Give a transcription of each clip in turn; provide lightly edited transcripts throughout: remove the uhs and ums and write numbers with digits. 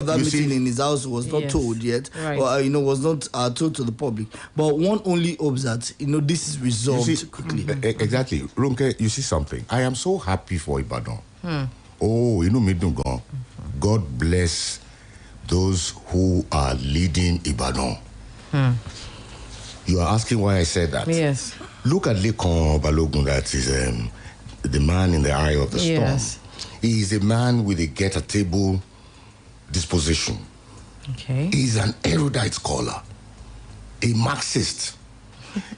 That meeting in his house was not told yet, or was not told to the public. But one only hopes that this is resolved quickly. Exactly, Ronke. You see something. I am so happy for Ibadan. Oh, Medungan. God bless those who are leading Ibadan. You are asking why I said that. Yes. Look at Lekon Balogun. That is the man in the eye of the storm. He is a man with a get-a-table disposition. Okay. He's an erudite scholar, a Marxist.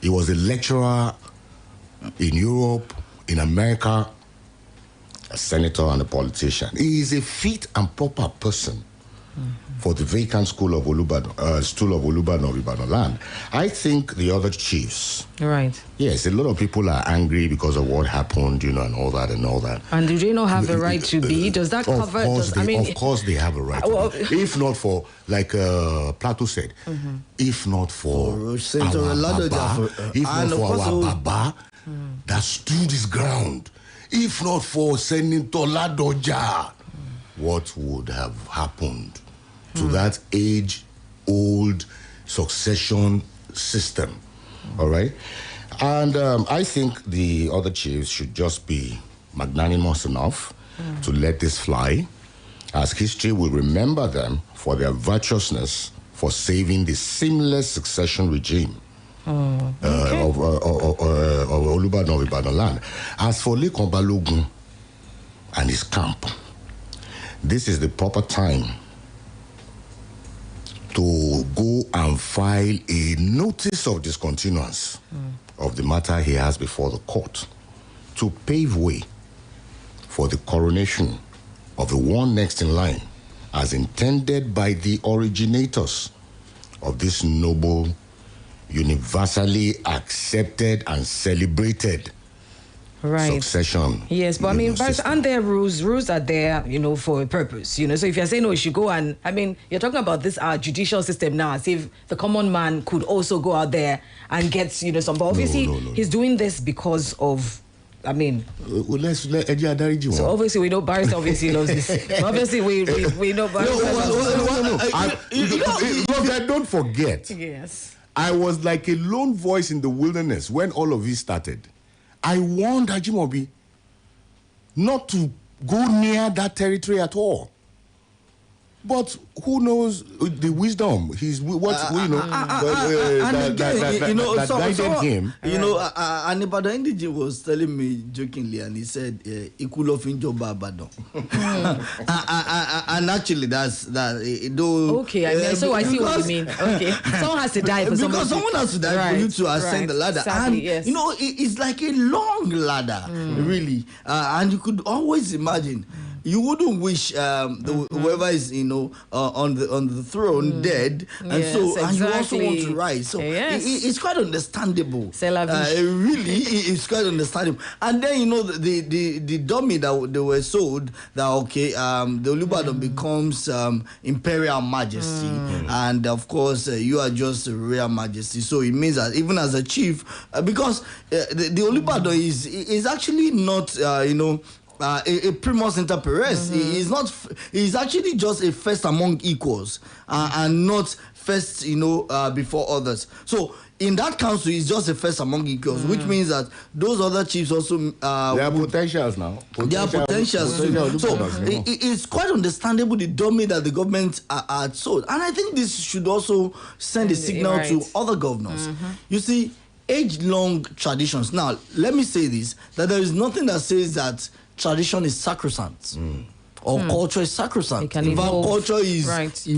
He was a lecturer in Europe, in America, a senator and a politician. He is a fit and proper person for the vacant stool of Olubadan of Ibadan land. I think the other chiefs. Right. Yes, a lot of people are angry because of what happened, and all that. And do they not have the right to be? Does that cover? Of course, they have a right to be. If not for, like Plato said, if not for Senator our Baba, if not for our Baba that stood his ground, if not for Senator Ladoja, what would have happened to that age-old succession system? All right? And I think the other chiefs should just be magnanimous enough to let this fly, as history will remember them for their virtuousness for saving the seamless succession regime of Olubadan of Ibadan land. As for Lekon Balogun and his camp, this is the proper time to go and file a notice of discontinuance of the matter he has before the court to pave way for the coronation of the one next in line as intended by the originators of this noble, universally accepted and celebrated succession. Yes, but aren't there rules? Rules are there, for a purpose, So if you're saying, you should go and, you're talking about this judicial system now, as if the common man could also go out there and get, some. But obviously, he's doing this because of, let's let Eddie Adariji. So obviously we know Barrister obviously loves this. Obviously we know Barrister. Don't forget. Yes. I was like a lone voice in the wilderness when all of this started. I warned Ajimobi not to go near that territory at all. But who knows the wisdom? He's that guided him. And Ibadan Indiji was telling me jokingly, and he said, "Ikulo Joba Abadan." And actually, that's that. Okay, so I see what you mean. Okay, someone has to die for someone. Because someone has to die for you to ascend the ladder, exactly, and it's like a long ladder, really. And you could always imagine. You wouldn't wish whoever is on the throne dead, and you also want to rise. So it's quite understandable. Really, it's quite understandable. And then the dummy that they were sold that the Olubadan becomes imperial majesty, and of course you are just a royal majesty. So it means that even as a chief, because the Olubadan is actually not a primus inter pares. He's actually just a first among equals, and not first, before others. So in that council, he's just a first among equals, which means that those other chiefs also they are potentials now. They are potentials too. So it's quite understandable the dummy that the government had sold, and I think this should also send a signal to other governors. You see, age-long traditions. Now, let me say this: that there is nothing that says that tradition is sacrosanct or culture is sacrosanct. Culture is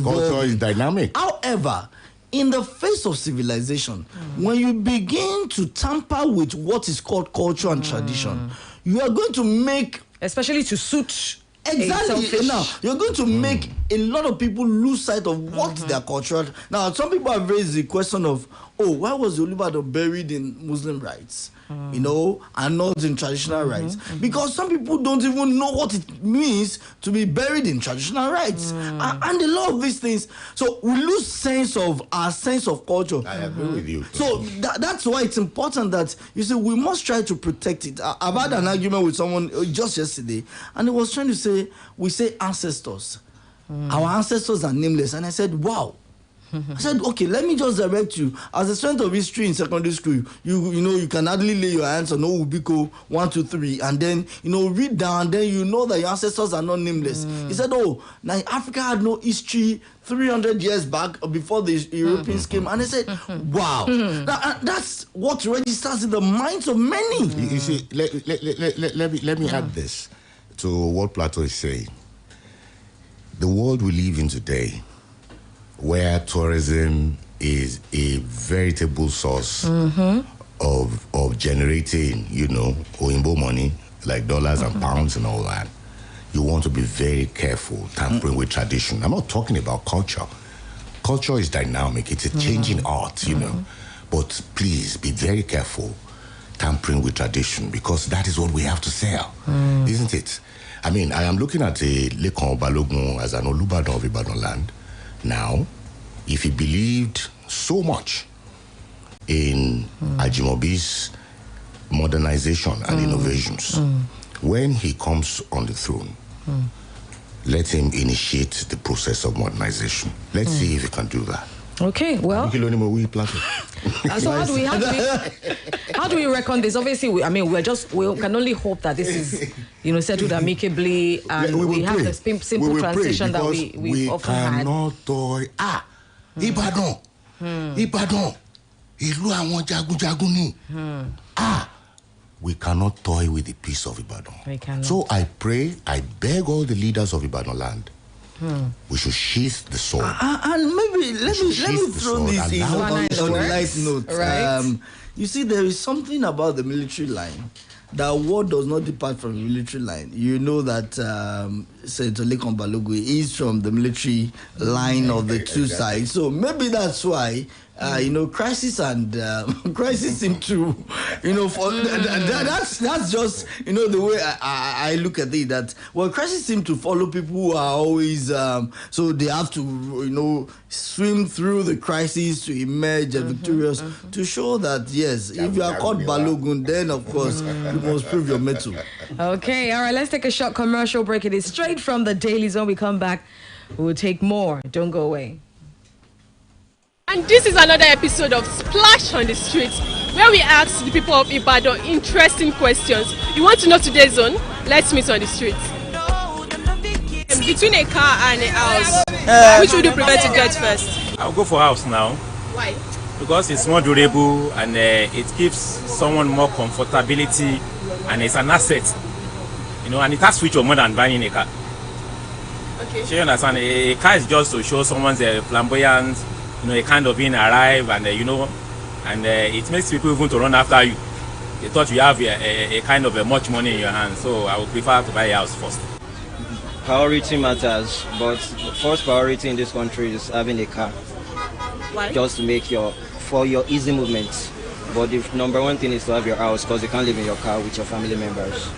culture is dynamic. However, in the face of civilization, when you begin to tamper with what is called culture and tradition, you are going to make, especially to suit. Exactly. Now, you're going to make a lot of people lose sight of what their culture. Now, some people have raised the question of, why was Olubadan buried in Muslim rites? And not in traditional rites? Because some people don't even know what it means to be buried in traditional rites. And a lot of these things. So we lose our sense of culture. I agree with you. So that's why it's important that, we must try to protect it. I've had an argument with someone just yesterday, and he was trying to say, we say ancestors. Our ancestors are nameless. And I said, wow. I said, okay, let me just direct you. As a student of history in secondary school, you know, you can hardly lay your hands on Ubiko 1, 2, 3, and then, you know, read down, then you know that your ancestors are not nameless. He said, oh, now Africa had no history 300 years back before the Europeans came. And I said, wow, that's what registers in the minds of many. You see, let me add this to what Plato is saying. The world we live in today, where tourism is a veritable source of generating, you know, Oyinbo money, like dollars and pounds and all that. You want to be very careful tampering with tradition. I'm not talking about culture. Culture is dynamic. It's a changing art, you know. But please be very careful tampering with tradition, because that is what we have to sell, isn't it? I mean, I am looking at a Lekan Balogun as an Olubadan of Ibadan land. Now, if he believed so much in Ajimobi's modernization and innovations, when he comes on the throne, let him initiate the process of modernization. Let's see if he can do that. Okay, well. So how do we reckon this? Obviously, we can only hope that this is, you know, settled amicably, and we have the simple transition that we often had. We cannot toy. Ibadan. Ìlú àwọn jagunjagun ni. We cannot toy with the peace of Ibadan. We cannot. So I pray, I beg all the leaders of Ibadan land, we should sheath the sword. And maybe let me throw this in on a light note. Right. You see, there is something about the military line. That war does not depart from the military line. You know that Senator Lekan Balogun is from the military line of the two sides. So maybe that's why, you know, crisis and crisis seem to, you know, that's just, you know, the way I look at it. That, well, crisis seem to follow people who are always, so they have to, you know, swim through the crisis to emerge victorious, to show that, yes, if you are called Balogun, then, of course, you must prove your mettle. Okay, all right, let's take a short commercial break. It is straight from the Daily Zone. We come back, we'll take more. Don't go away. And this is another episode of Splash on the Streets, where we ask the people of Ibadan interesting questions. You want to know today's zone? Let's meet on the streets. Between a car and a house, which would you prefer to get first? I'll go for house now. Why? Because it's more durable and it gives someone more comfortability, and it's an asset, you know, and it has future more than buying a car. Okay. So you understand, a car is just to show someone's flamboyance, you know, a kind of being arrived, and you know, and it makes people even to run after you. They thought you have a kind of much money in your hands, so I would prefer to buy a house first. Priority matters, but the first priority in this country is having a car. Why? Just to make for your easy movements. But the number one thing is to have your house, because you can't live in your car with your family members.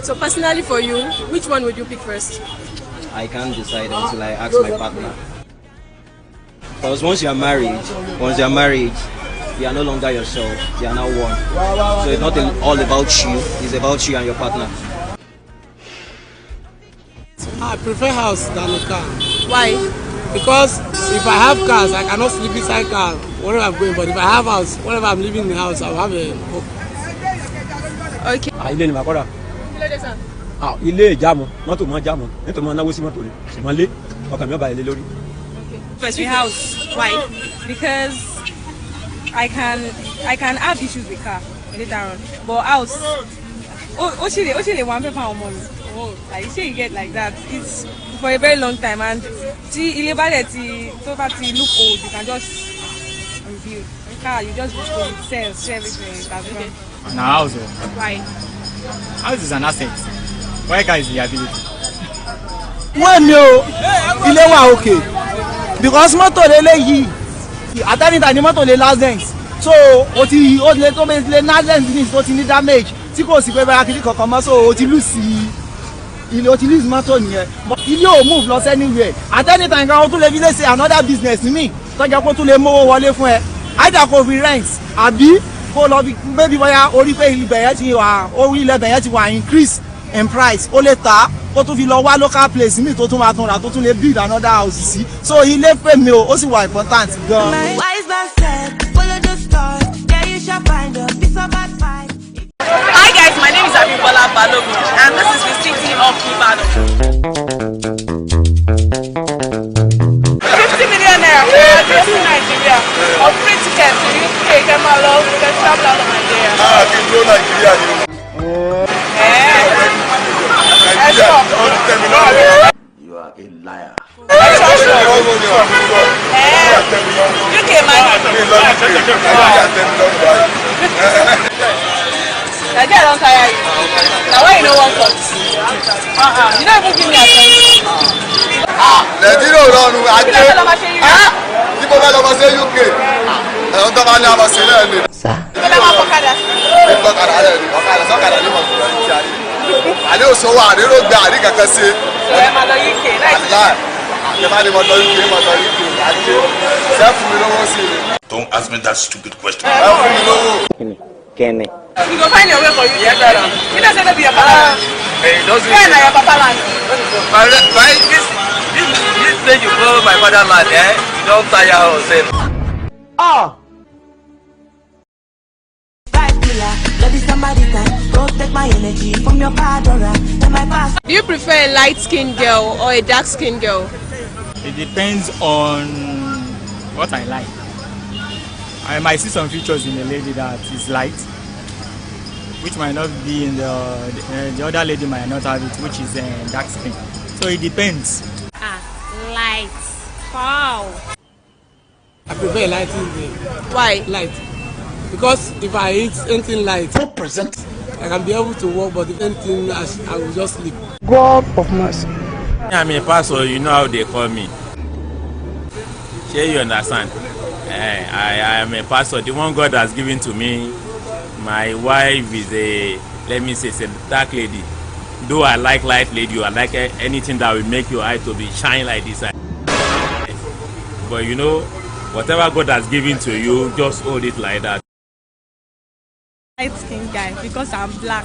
So personally for you, which one would you pick first? I can't decide until I ask my partner. Because once you are married, you are no longer yourself, you are now one. So it's not all about you, it's about you and your partner. I prefer house than a car. Why? Because if I have cars, I cannot sleep inside car wherever I'm going. But if I have house, whenever I'm living in the house, I'll have a home. Okay. Ilé ni màá kọ́ra. Kilo de san. Ilé ìjàmọ̀, mọ́tò mọ́ jàmọ̀, nítorí mọ́ náwó sí mọ́tò rẹ̀. Ṣùgbọ́n lé, ọkàn mi ò bá ilé lórí. First, house. Why? Because I can have issues with car later on, but house. Actually, one paper on money. Like, you get like that. It's for a very long time, and look old, you can just review. In car, you just sell everything. Now, house. Why? House is an asset. Why car is the liability? When you ilé wa okay, because motor leleyi at any time motor le license, so o le to be le license ni so ti ní damage tí kò sí pé bá kiri kankan mọ́, so o ti lose motor nìyẹn. But ilé ò move lọ anywhere. At any time kan o tún lè fi lè ṣe another business mi tó jẹ́ kó tún lè mówó wọlé fún ẹ. Either kò fi rent àbí kó lọ bí bóyá orí pé ilẹ̀ yẹn ti wà, orí ilẹ̀ yẹn ti wà increase, in price ó lè ta kó tún fi lọ wá local place mi tó tún máa tún ra tó tún lè build another house sí so ilé pè mí o ó sì wà important gan. Wise man said, follow the star, there you shall find a piece of advice. Hi guys, my name is Abibola Balogun and this is the city of Ibadan. 50 million naira for to Nigeria or free ticket to UK, Kemalo, you can travel out of Nigeria. Kí n tó Nàìjíríà ni. You are a liar. UK man. Nigeria don't tire you. Now why you no want cut? You don't even give me attention. Nàìjíríà ò rọrùn ajé. Tí mo fẹ́ lọ ṣe UK, ẹ̀rọ tó máa ní àmọ̀ sí náà ni. Ìgbọ́dọ̀ máa fọ́kadà. Ìgbọ́kadà rẹ̀ ni sọ́kadà ní mọ̀ fún ẹni tí a ní. Àní òṣòwò àdérò gbà àrí kankan sí. Sọ ẹ máa lọ UK láì. Àtẹ̀bá ni mo lọ UK ajé. Ṣé fún mi lówó sí i? Don't ask me that stupid question. Ẹ fún mi lówó. Kenny. You go find your way for UK. You don't say that be your papa land. Hey, doesn't. Where na your papa land? This place you call my fatherland, you don't tire yourself. Don't take my energy from your padora. My past. Do you prefer a light-skinned girl or a dark-skinned girl? It depends on what I like. I might see some features in a lady that is light, which might not be in the other lady might not have it, which is dark skin. So it depends. Light. Wow. I prefer light. Why? Light. Because if I eat anything light, I can be able to walk, but if anything, I will just sleep. God of mercy. I'm a pastor, you know how they call me. Sure, you understand? I am a pastor. The one God has given to me. My wife is is a dark lady. Though I like light lady, I like anything that will make your eye to be shine like this. But you know, whatever God has given to you, just hold it like that. Light skin guy because I'm black.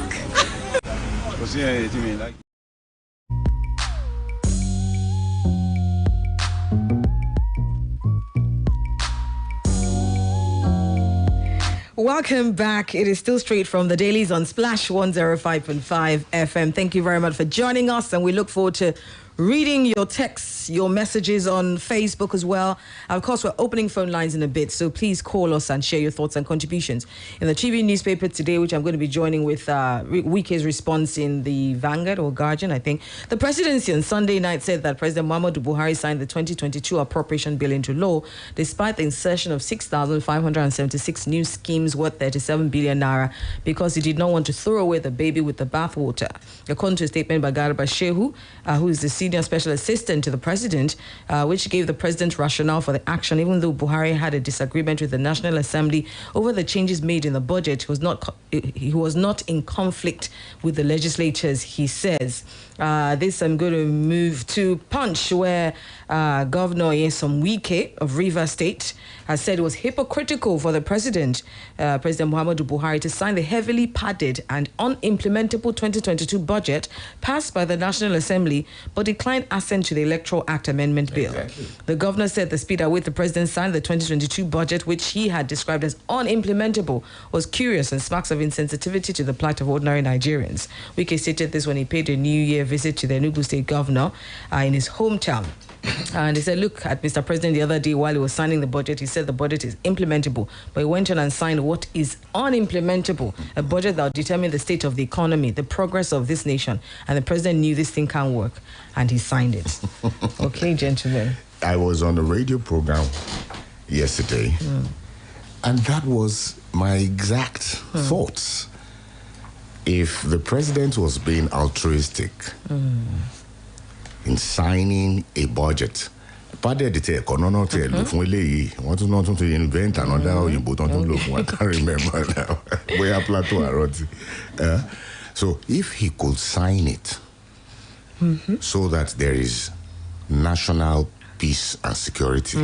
Welcome back. It is still straight from the dailies on Splash 105.5 FM. Thank you very much for joining us, and we look forward to reading your texts, your messages on Facebook as well. And of course, we're opening phone lines in a bit, so please call us and share your thoughts and contributions. In the TV newspaper today, which I'm going to be joining with Wike's response in the Vanguard or Guardian, I think, the presidency on Sunday night said that President Muhammadu Buhari signed the 2022 appropriation bill into law, despite the insertion of 6,576 new schemes worth 37 billion naira, because he did not want to throw away the baby with the bathwater. According to a statement by Garba Shehu, who is the senior special assistant to the president, which gave the president rationale for the action, even though Buhari had a disagreement with the National Assembly over the changes made in the budget, he was not in conflict with the legislators, he says. This I'm going to move to Punch, where Governor Nyesom Wike of Rivers State has said it was hypocritical for the president, President Muhammadu Buhari, to sign the heavily padded and unimplementable 2022 budget passed by the National Assembly, but declined assent to the Electoral Act Amendment Bill. Exactly. The governor said the speed at which the president signed the 2022 budget, which he had described as unimplementable, was curious and smacks of insensitivity to the plight of ordinary Nigerians. Wike stated this when he paid a New Year visit to the Enugu State governor in his hometown. And he said, look at Mr. President the other day while he was signing the budget. He said the budget is implementable, but he went on and signed what is unimplementable, a budget that will determine the state of the economy, the progress of this nation. And the president knew this thing can't work, and he signed it. Okay, gentlemen. I was on a radio program yesterday, and that was my exact thoughts. If the president was being altruistic in signing a budget, I can't remember now. So if he could sign it so that there is national peace and security,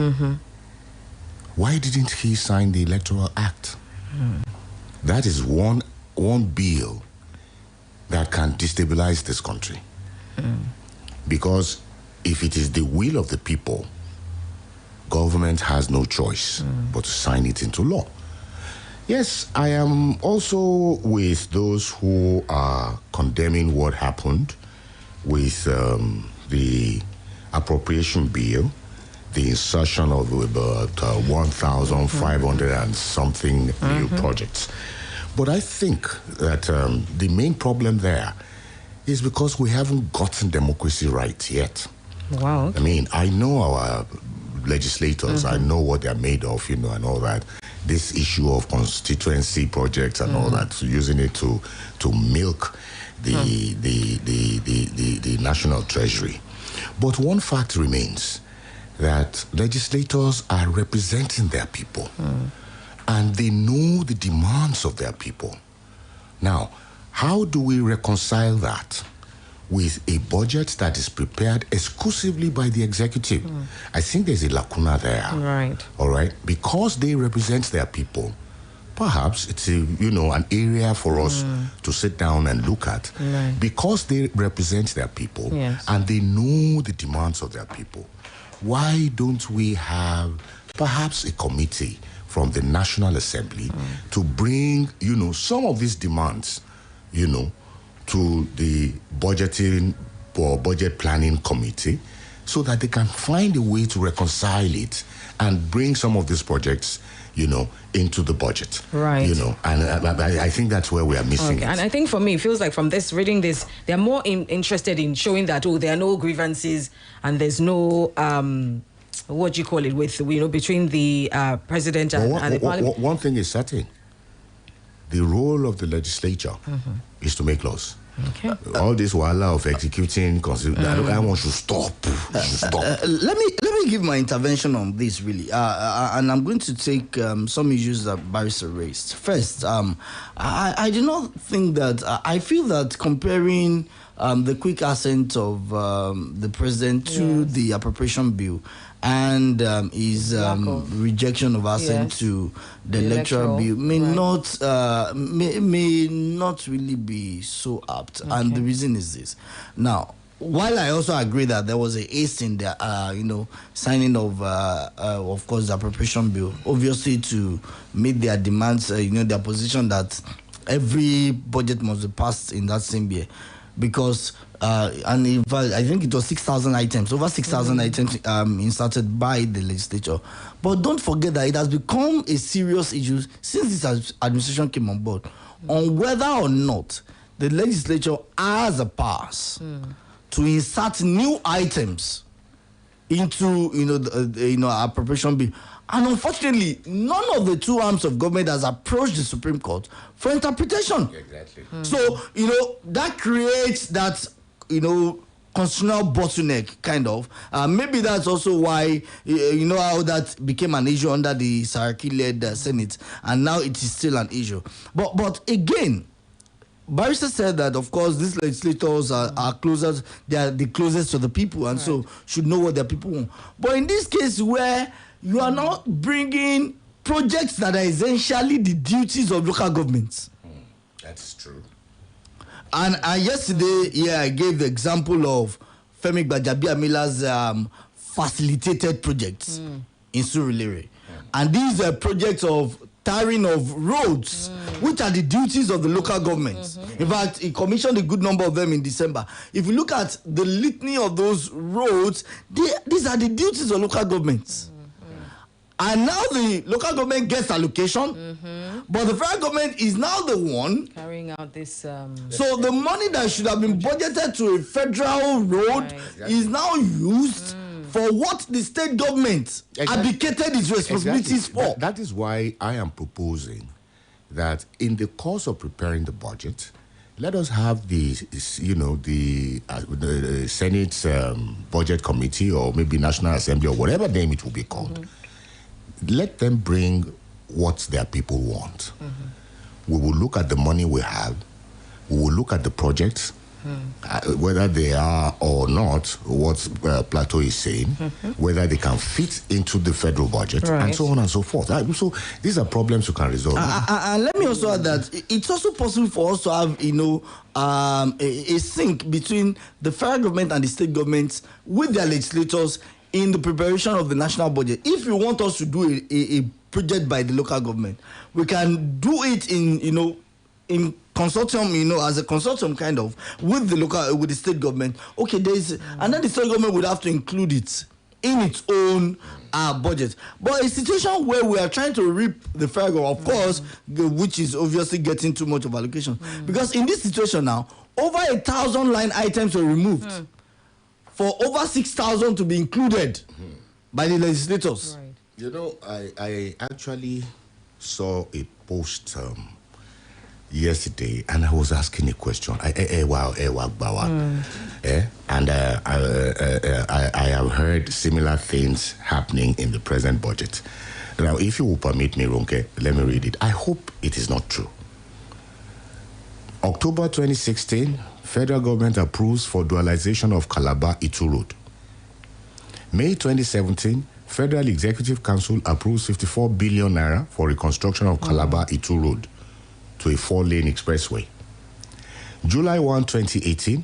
why didn't he sign the Electoral Act? That is one bill that can destabilize this country. Because if it is the will of the people, government has no choice but to sign it into law. Yes, I am also with those who are condemning what happened with the appropriation bill, the insertion of about 1,500 and something new projects. But I think that the main problem there is because we haven't gotten democracy right yet. Wow. I mean, I know our legislators, I know what they're made of, you know, and all that. This issue of constituency projects and all that, so using it to milk the national treasury. But one fact remains, that legislators are representing their people, and they know the demands of their people. Now, how do we reconcile that with a budget that is prepared exclusively by the executive? I think there's a lacuna there. Right. All right? Because they represent their people, perhaps it's an area for us to sit down and look at. Right. Because they represent their people, Yes. and they know the demands of their people, why don't we have perhaps a committee from the National Assembly to bring, some of these demands, to the budgeting or budget planning committee, so that they can find a way to reconcile it and bring some of these projects, into the budget. Right. And I think that's where we are missing it. And I think for me, it feels like from reading this, they're more interested in showing that, there are no grievances and there's no, what do you call it, with, between the president and the parliament. One thing is certain. The role of the legislature is to make laws. Okay. All this wala of executing, I want to stop. Let me give my intervention on this, really, and I'm going to take some issues that Barrister raised. First, I do not think that I feel that comparing the quick assent of the president to the appropriation bill and his rejection of assent to the electoral bill may not really be so apt. Okay. And the reason is this. Now, while I also agree that there was a haste in the signing of course, the appropriation bill, obviously to meet their demands, their position that every budget must be passed in that same year. Because and in fact, I think it was 6,000 items, over 6,000 items inserted by the legislature. But don't forget that it has become a serious issue since this administration came on board on whether or not the legislature has a pass to insert new items into appropriation bill. And unfortunately, none of the two arms of government has approached the Supreme Court for interpretation. Exactly. So, that creates that, constitutional bottleneck, kind of. Maybe that's also why, how that became an issue under the Saraki-led Senate, and now it is still an issue. But again, Barrister said that, of course, these legislators are closer, they are the closest to the people, and so should know what their people want. But in this case where you are not bringing projects that are essentially the duties of local governments. That's true. And yesterday, I gave the example of Femi Gbajabiamila's facilitated projects in Surulere. And these are projects of tarring of roads, which are the duties of the local governments. In fact, he commissioned a good number of them in December. If you look at the litany of those roads, these are the duties of local governments. And now the local government gets allocation, but the federal government is now the one carrying out this. So the money that should have been budgeted to a federal road is now used for what the state government abdicated its responsibilities for. That is why I am proposing that in the course of preparing the budget, let us have the Senate's budget committee, or maybe National Assembly, or whatever name it will be called. Let them bring what their people want. We will look at the money we have. We will look at the projects. whether they are or not, what Plateau is saying, whether they can fit into the federal budget, and so on and so forth. So these are problems you can resolve. And let me also add that it's also possible for us to have, a sync between the federal government and the state governments with their legislators in the preparation of the national budget. If you want us to do a project by the local government, we can do it in consortium, as a consortium kind of with the state government. Okay, and then the state government would have to include it in its own budget. But a situation where we are trying to reap the federal, of course, which is obviously getting too much of allocation, because in this situation now, over 1,000 line items were removed for over 6,000 to be included by the legislators. Right. I actually saw a post yesterday, and I was asking a question. And I have heard similar things happening in the present budget. Now, if you will permit me, Ronke, let me read it. I hope it is not true. October 2016, federal government approves for dualization of Calabar-Itu Road. May 2017, Federal Executive Council approves 54 billion naira for reconstruction of Calabar-Itu Road to a 4-lane expressway. July 1, 2018,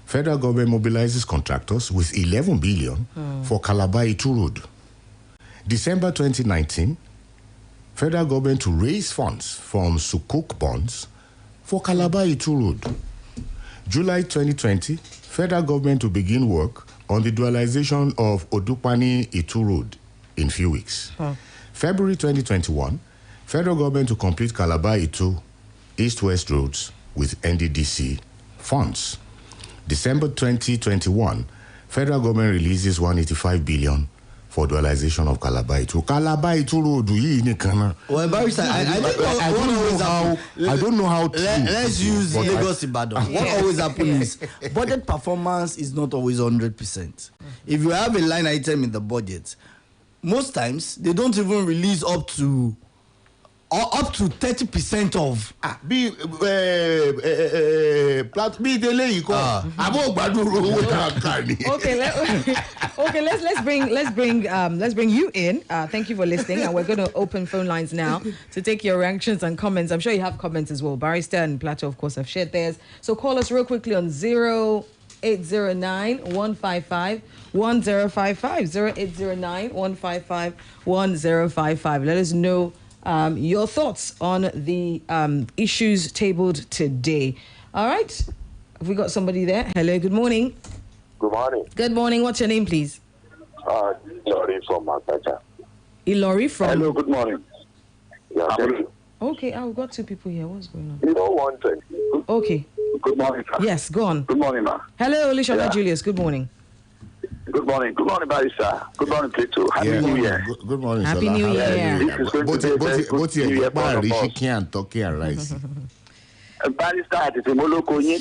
federal government mobilizes contractors with 11 billion for Calabar-Itu Road. December 2019, federal government to raise funds from Sukuk bonds for Calabar-Itu Road. July 2020, federal government to begin work on the dualization of Odupani-Itu Road in few weeks. February 2021, federal government to complete Calabar-Itu East-West roads with NDDC funds. December 2021, federal government releases 185 billion for dualization of Calabar-Itu. Calabar-Itu Road, well, Barrister, I don't know how to. Let's use Lagos Ibadan. What always happens is budget performance is not always 100%. If you have a line item in the budget, most times they don't even release up to 30% of. Let's bring you in. Thank you for listening, and we're going to open phone lines now to take your reactions and comments. I'm sure you have comments as well. Barrister and Plateau, of course, have shared theirs. So call us real quickly on 0809 155 1055 0809 155 1055. Let us know your thoughts on the issues tabled today. All right. Have we got somebody there? Hello, good morning. Good morning. Good morning. What's your name, please? Ilori from Makacha. Ilori from... Hello, good morning. Yeah, okay, I've got two people here. What's going on? You know one thing. Okay. Good morning, sir. Yes, go on. Good morning, ma. Hello, Olishola Julius. Good morning. Good morning. Good morning, Barrister. Good morning, Plato. Happy New Year. Good morning, Happy New Year. This is going to be a very good New Year for all of us. Barrister, it is a Molokoyin.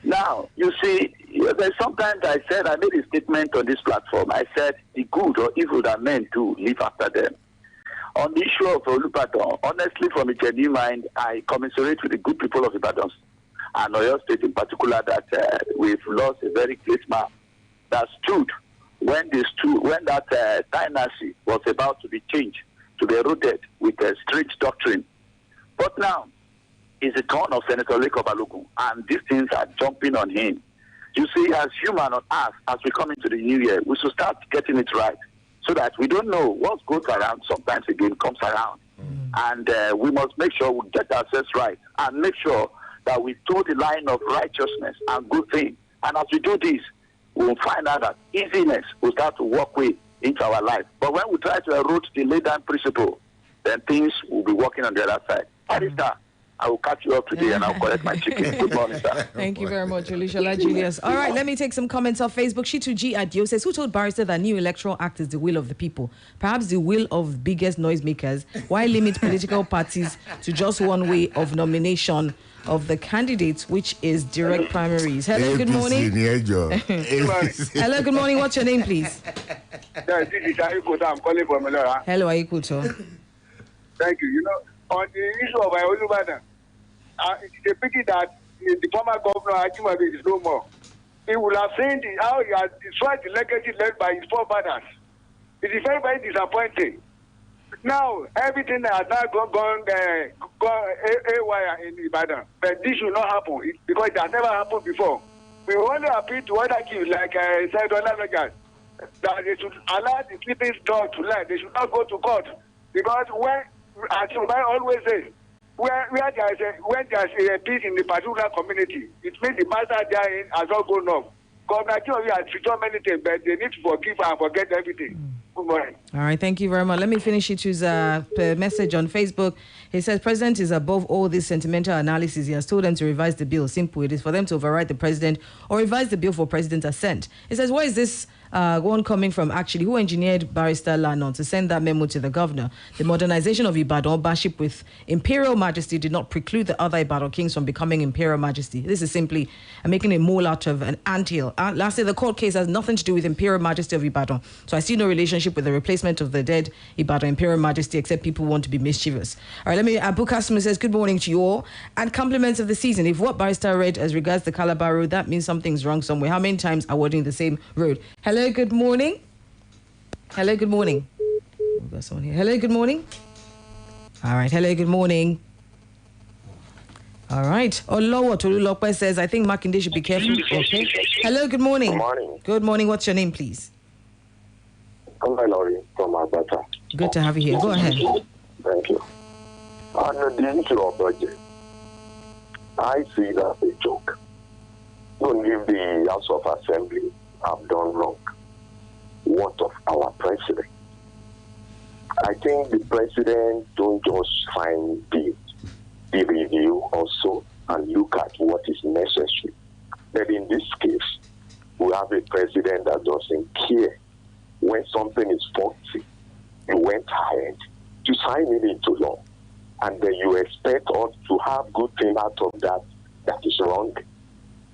Now, you see, there's sometimes I made a statement on this platform. I said, the good or evil that men do live after them. On the issue of Olubadan, honestly, from a genuine mind, I commiserate with the good people of Ibadan and Oyo State in particular that we've lost a very great man that stood when that dynasty was about to be changed, to be eroded with a strict doctrine. But now, it's the turn of Senator Leko Balogun, and these things are jumping on him. You see, as human on earth, as we come into the new year, we should start getting it right, so that we don't know what goes around sometimes again comes around. And we must make sure we get ourselves right and make sure that we toe the line of righteousness and good thing. And as we do this, we will find out that easiness will start to walk way into our life. But when we try to erode the laid down principle, then things will be working on the other side. Barrister, I will catch you up today and I'll collect my chicken. Good morning, sir. Thank you very much, Olishola Julius. All right, let me take some comments off Facebook. Shitu Adio says, who told Barrister that new electoral act is the will of the people? Perhaps the will of biggest noisemakers. Why limit political parties to just one way of nomination of the candidates, which is direct primaries? Hello, good morning. Hello, good morning. What's your name, please? This is Ayukoto. I'm calling from Melora. Hello, Ayukoto. Thank you. You know, on the issue of Olubadan. It is a pity that the former governor Ajimabi is no more. He would have seen how he has destroyed the legacy led by his forefathers. It is very, very disappointing. Now, everything has now gone haywire in Ibadan. But this should not happen because it has never happened before. We only appeal to other kids like said Onafuwa that they should allow the sleeping dog to lie. They should not go to court. Because when, as I always say, when there's a peace in the particular community, it means the master there has not gone off. Governor Giwa has treated many things, but they need to forgive and forget everything. Good morning. All right, thank you very much. Let me finish it with a message on Facebook. He says, President is above all this sentimental analysis. He has told them to revise the bill. Simple. It is for them to override the president or revise the bill for president assent. He says, where is this one coming from actually? Who engineered Barrister Lannon to send that memo to the governor? The modernization of Ibadan Baship with imperial majesty did not preclude the other Ibadan kings from becoming imperial majesty. This is simply making a mole out of an anthill. Lastly, the court case has nothing to do with imperial majesty of Ibadan. So I see no relationship with the replacement of the dead Ibadan imperial majesty, except people want to be mischievous. All right, let me, Abu Kassim says, good morning to you all. And compliments of the season. If what Barrister read as regards the Calabar road, that means something's wrong somewhere. How many times are we doing the same road? Hello, good morning. Hello, good morning. We've got someone here. Hello, good morning. All right, hello, good morning. All right. Olowo Tolulope says, I think Makinde should be careful. Okay. Hello, good morning. Good morning. Good morning. What's your name, please? I'm Lori from Agbata. Good to have you here. Go ahead. Thank you. On the issue of budget, I see that as a joke. Don't leave the House of Assembly have done wrong. What of our president? I think the president don't just find the review also and look at what is necessary. But in this case, we have a president that doesn't care. When something is faulty, you went ahead to sign it into law. And then you expect us to have good thing out of that. That is wrong.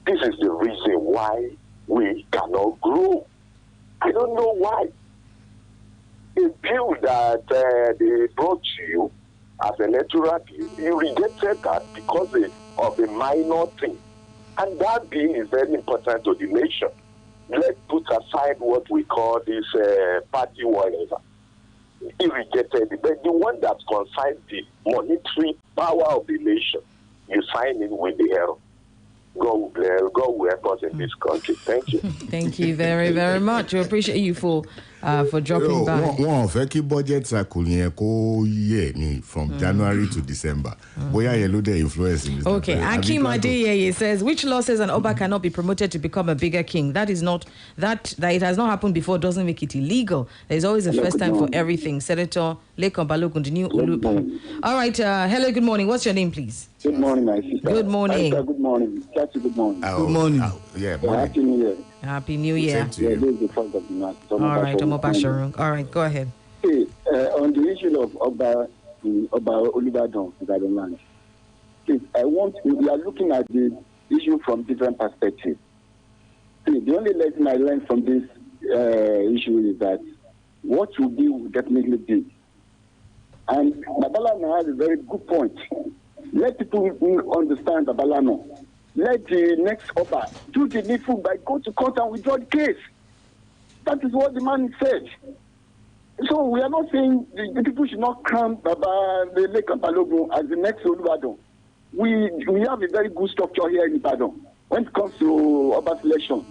This is the reason why we cannot grow. I don't know why. A bill that they brought to you as an electoral bill, you rejected that because of a minor thing. And that bill is very important to the nation. Let's put aside what we call this party whatever. He rejected it. But the one that concerns the monetary power of the nation, you sign in with the error. God will help us in this country. Thank you. Thank you very, very much. We appreciate you for dropping by. One of budget cycle from January to December. Influence. Okay, Akim Adeyeye says, which law says an Oba cannot be promoted to become a bigger king? That is not, that it has not happened before doesn't make it illegal. There's always a first time for everything. Senator Lekon Balogun, the new Olu. All right, hello, good morning. What's your name, please? Good morning, my sister. Good morning. Good morning. Good morning. Good morning. Yeah, Happy New Year. Happy New Year. This is the front of the month. All right, Omobasharung. All right, go ahead. Okay, on the issue of Oba Olubadan, Ibadan land, we are looking at the issue from different perspectives. See, the only lesson I learned from this issue is that what will be will definitely be. And Babalana has a very good point. Let people understand Babalana. Let the next Oba do the needful by go to court and withdraw the case. That is what the man said. So we are not saying the people should not crown Baba Lekon Balogun as the next Olubadan. We have a very good structure here in Ibadan when it comes to Oba selection.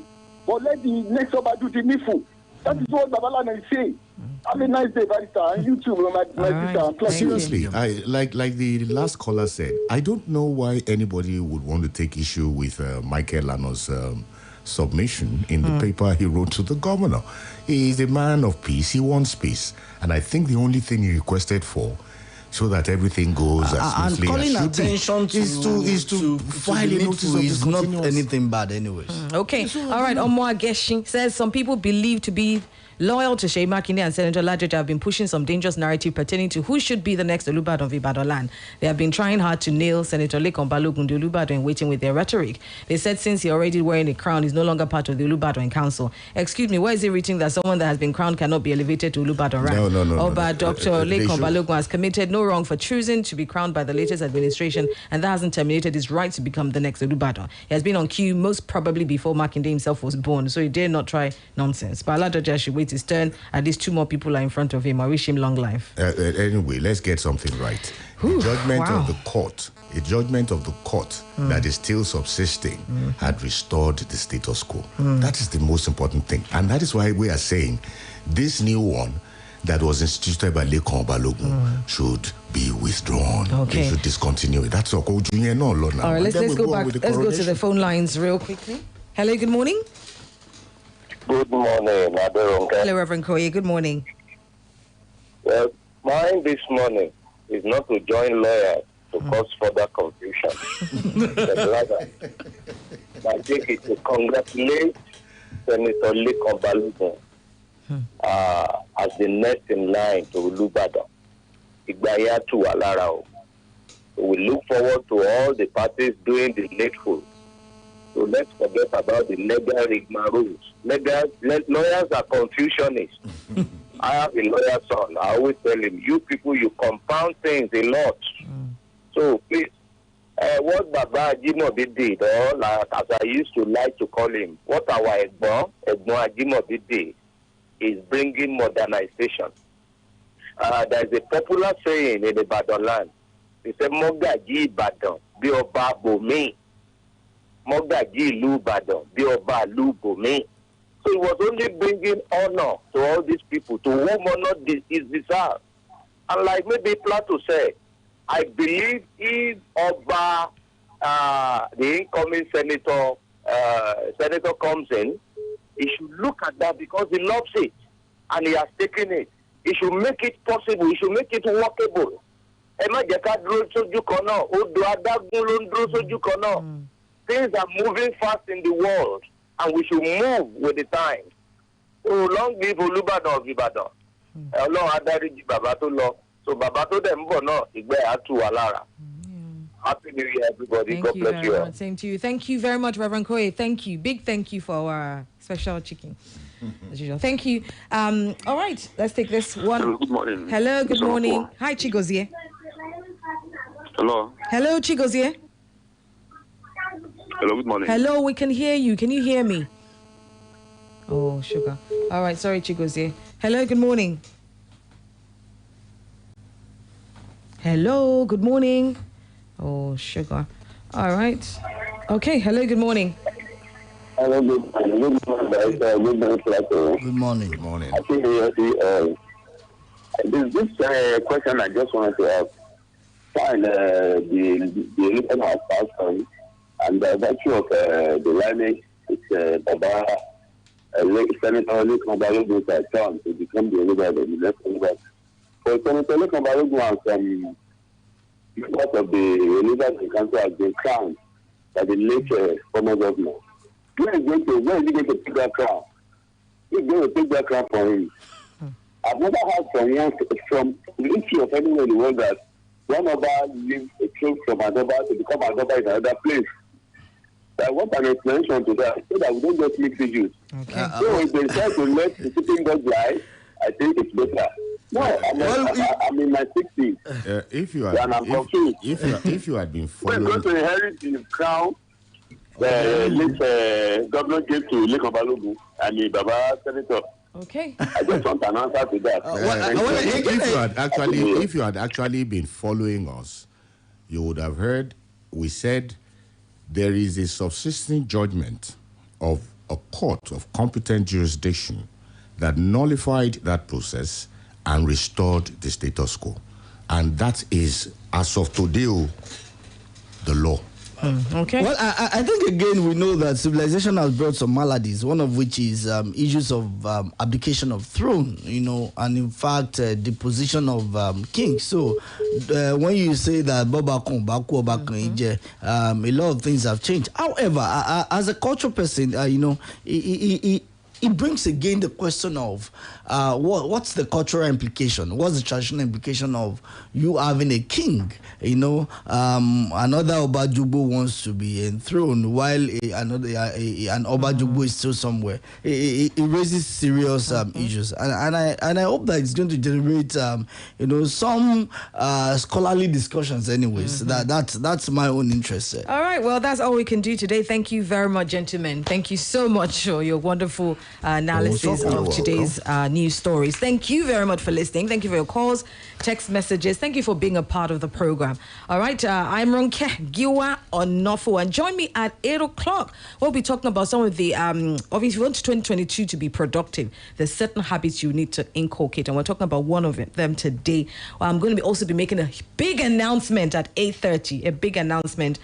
But let the next Oba do the needful. That is what Babalana is saying. Have a nice day, Barrister, and you too, my sister. Seriously, like the last caller said, I don't know why anybody would want to take issue with Michael Lano's submission in the paper he wrote to the governor. He is a man of peace. He wants peace. And I think the only thing he requested for, so that everything goes as smoothly calling as should attention be, is to file a notice of is not discontinuance. anything bad anyways. Okay. All right. Omo Ageshin says some people believe to be loyal to Seyi Makinde and Senator Ladoja, have been pushing some dangerous narrative pertaining to who should be the next Olubadan of Ibadan land. They have been trying hard to nail Senator Lekan Balogun, the Olubadan, waiting with their rhetoric. They said since he already wearing a crown, he's no longer part of the Olubadan Council. Excuse me, where is it written that someone that has been crowned cannot be elevated to Ulubadan rank? No. Dr. Lekan Balogun has committed no wrong for choosing to be crowned by the latest administration, and that hasn't terminated his right to become the next Ulubadan. He has been on queue most probably before Makinde himself was born, so he dare not try nonsense. But Aladoja should wait his turn. At least 2 more people are in front of him. I wish him long life. Anyway, let's get something right. The judgment of the court, that is still subsisting had restored the status quo. That is the most important thing. And that is why we are saying this new one that was instituted by Lekan Balogun should be withdrawn. Okay. They should discontinue it. That's all. All right, let's go back. Let's go to the phone lines real quickly. Hello, good morning. Good morning, Ronke. Hello, Reverend Koye. Good morning. Well, mine this morning is not to join lawyers to cause further confusion. But rather, I think it's to congratulate Senator Lekan Balogun as the next in line to Olubadan. Igbaya to Alarao. We look forward to all the parties doing the needful. So let's forget about the legal rigmaroles. Lawyers are confusionists. I have a lawyer son. I always tell him, you people, you compound things a lot. So please, what Baba Ajimobi did, or like, as I used to like to call him, what our Egbon Ajimobi did, is bringing modernization. There is a popular saying in the Ibadan land. They say, Mogaji Ibadan, bi oba bomi. Mogaji Ilu Ibadan, bi oba lu bomi. So he was only bringing honor to all these people, to whom honor is deserved. And like maybe Plato said, I believe if Oba, the incoming senator comes in, he should look at that because he loves it and he has taken it. He should make it possible. He should make it workable. Things are moving fast in the world, and we should move with the times. So long live Olubadan of Ibadan. Ọlọ́run adáríjì bàbá tó lọ. So bàbá tó dẹ̀ ń bọ̀ náà ìgbẹ́ á tù wá lára. Happy New Year, everybody. Thank God you bless you very all. much. Same to you. Thank you very much, Reverend Koye. Thank you. Big thank you for our special chicken. As usual. Thank you. All right, let's take this one. Hello, good morning. Hello, good morning. Hi, Chigozie. Hello. Hello, Chigozie. Hello, good morning. Hello, we can hear you. Can you hear me? Oh, sugar. All right, sorry, Chigozie. Hello, good morning. Hello, good morning. Oh, sugar. All right. Okay, hello, good morning. Hello, good morning. Good morning. Good morning. I think this question I just wanted to ask. Fine, the election has passed on, and by virtue of the lineage, it's Baba Senator Lekan Balogun's turn to become the leader of the election. So Senator Lekan Balogun and some members of the leaders of the council have been crowned by the late former governor. When is he going to take that crown? He's going to take that crown for him. I've never heard from the history of anyone in the world that one of us leaves a troop from another to become another in another place. I want an explanation to that so that we don't just mix issues. Okay. So if they try to let the sitting God lie, I think it's better. No, I'm in my 60s. If you had been following, we're going to inherit the crown late governor gave to Lekan Balogun and the Baba Senator. Okay. I just want an answer to that. If you had actually been following us, you would have heard we said there is a subsisting judgment of a court of competent jurisdiction that nullified that process and restored the status quo. And that is, as of today, the law. Okay. Well, I think again we know that civilization has brought some maladies, one of which is issues of abdication of throne, and in fact the position of king. So when you say that a lot of things have changed. However, as a cultural person, it brings again the question of what's the cultural implication? What's the traditional implication of you having a king? Another Obajugbo wants to be enthroned while an Obajugbo is still somewhere. It raises serious issues, and I hope that it's going to generate some scholarly discussions. Anyways, that's my own interest. All right, well, that's all we can do today. Thank you very much, gentlemen. Thank you so much for your wonderful analysis of today's news stories. Thank you very much for listening. Thank you for your calls, text messages. Thank you for being a part of the program. All right, I'm Ronke Giwa Onafuwa, and join me at 8 o'clock. We'll be talking about some of the, obviously, if you want 2022 to be productive, there's certain habits you need to inculcate, and we're talking about one of them today. I'm going to also be making a big announcement at 8:30, a big announcement.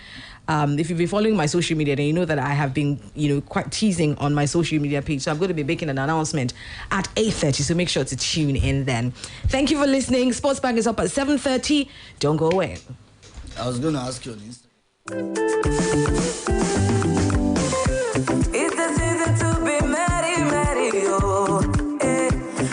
If you've been following my social media, then you know that I have been, quite teasing on my social media page. So I'm going to be making an announcement at 8:30. So make sure to tune in then. Thank you for listening. Sports Bag is up at 7:30. Don't go away. I was going to ask you on Instagram.